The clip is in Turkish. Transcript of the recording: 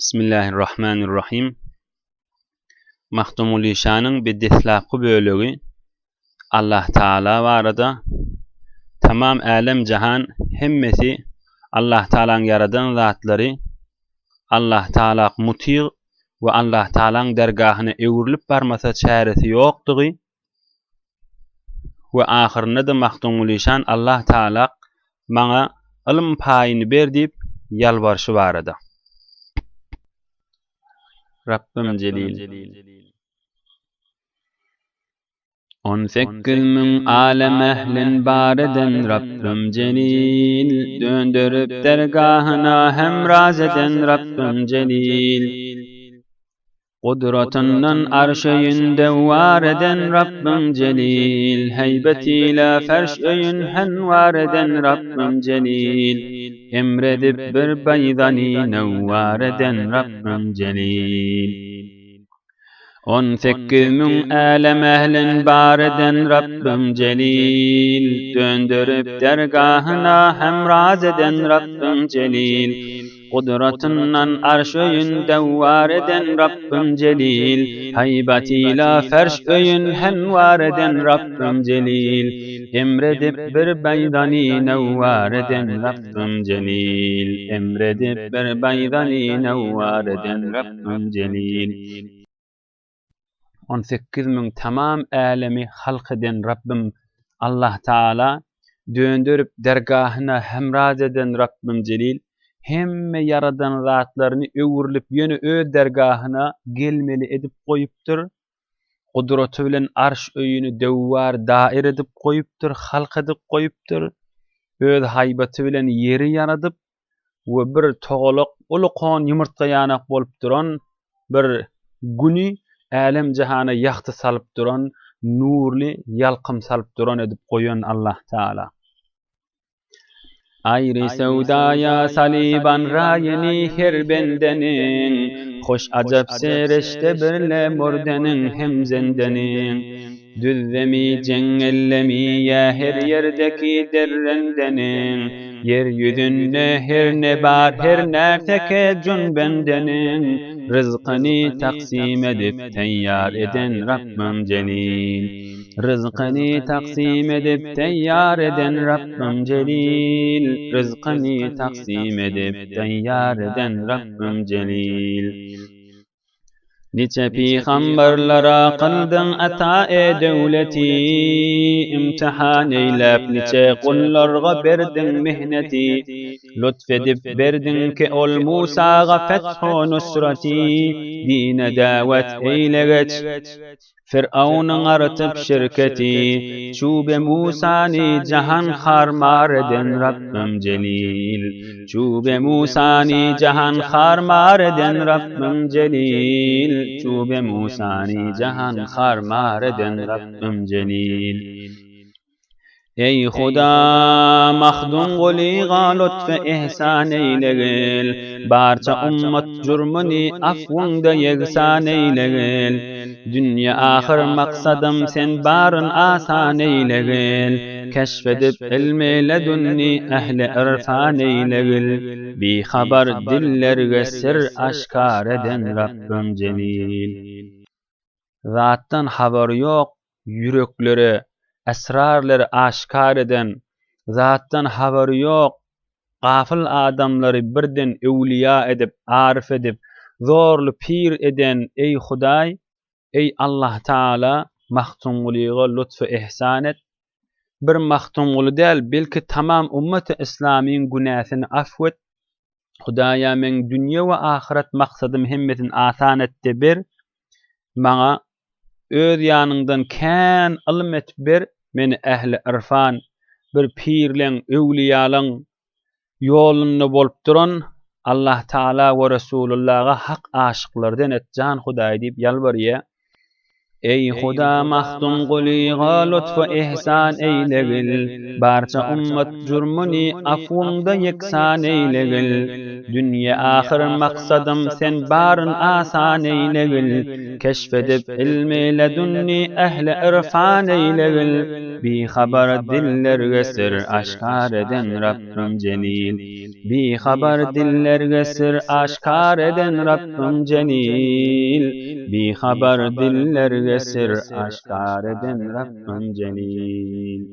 Bismillahirrahmanirrahim. Mahdumul İşan'ın bir deslapı bölüğü Allah Teala barada tamam alem cihan hemmesi Allah Teala'nın yaradan zatları Allah Teala muti ve Allah Teala'nın dergahına öwrülüp barmasa çaresi ýokdugy ve ahirinde de Mahdumul İşan Allah Teala maňa ilm paýyny berdip ýalbarşy barada. Rabbim celil. 18 min alem ehlin bareden Rabbim celil, döndürüp dergahına hemraz eden Rabbim celil. Kudratından arşeyinde var eden Rabbim celil, heybetiyle ferş öyün var eden Rabbim celil, emredip bir baydani nevvar eden Rabbim celil. 18 min alem ehlin bareden Rabbim celil, döndürüp dergahına hemraz eden Rabbim celil. Kudratından arş öyünde var eden Rabbim celil, haybatiyle ferş öyün var eden Rabbim celil, emredip bir baydani nevvar eden Rabbim celil, emredip bir baydani nevvar eden Rabbim celil. 18 min tamam alemi halk eden Rabbim Allah Teala, döndürüp dergahına hemraz eden Rabbim celil, hemme yaradan zatlaryny öwrülip ýöne öz dergahına gelmeli edip goýupdyr. Kudraty bilen arş öýüni dewwar dair edip goýupdyr, halk edip goýupdyr. Öz haýbaty bilen ýeri yaradyp we bir togalak ulukon ýumurtga ýanak bolup duran bir güni alem cihana ýakty salyp duran, nurly ýalkym salyp duran edip goýan Allah Teala. Ayrı sevdaya saliban rayini her bendenin, hoş acap sereşte birle mordenin hem zendenin, düzzemi cengellemi ya her yerdeki derrendenin, yeryüzünde her ne bar her nerteke cun bendenin, rızkını taksim edip teyyar eden Rabbim celil. Rızkını taksim edip teyyar eden Rabbim celil, rızkını taksim edip teyyar eden Rabbim celil. Nice peygamberlara kıldın ata-i devleti, imtihan eylep nice kullarga berdin mihneti, lütfedip berdin ki ol Musa'ga fethu nusrati, dine davet eylegeç Firavun'un artıp şirketi, çube Musa'ni cahan harmar eden Rabbim celil, çube Musa'ni cahan harmar eden Rabbim celil, çube Musa'ni cahan harmar eden Rabbim celil. Ey Huda mahdum guliga lütfe ihsan eylegil, barça ummat cürmüni afwunda yegsan eylegil, dünya ahir maksadım sen barın asan eylegil, keşfedip ilmi ledunni ehli irfan eylegil, bi habar dillerge sir aşkar eden Rabbim celil. Zattan haber yok yürekleri, esrarları aşkar eden, zattan haberi yok, gafil adamları birden evliya edip, arif edip, zorlu pir eden ey Huday, ey Allah Teala, mahdumguliga lütfu ihsan et. Bir mahdumguli değil, belki tamam ümmet-i İslami'nin günahını affet. Hudaya men dünya ve ahiret maksadım himmetin asan etti bir, bana öz yanından kän ilm et bir, meni ehli irfan bir pirlen öwliyalan ýolunda bolup duran Allah Taala we Resulullah'a hak aşyklardan etjan Hudaý diýip ýalbarýa. Ey Huda mahdum guliga lütfu ihsan eylegil, barça ummat jurmuni afwunda yeksan eylegil, dünya ahir maksadım sen barın asan eylegil, keşfedip ilmi ledunni ehli irfan eylegil, bi haber dillerge sır aşkar eden Rabbim celil. Bi haber dillerge sır aşkar eden Rabbim celil. Bi haber dillerge sır aşkar eden Rabbim celil.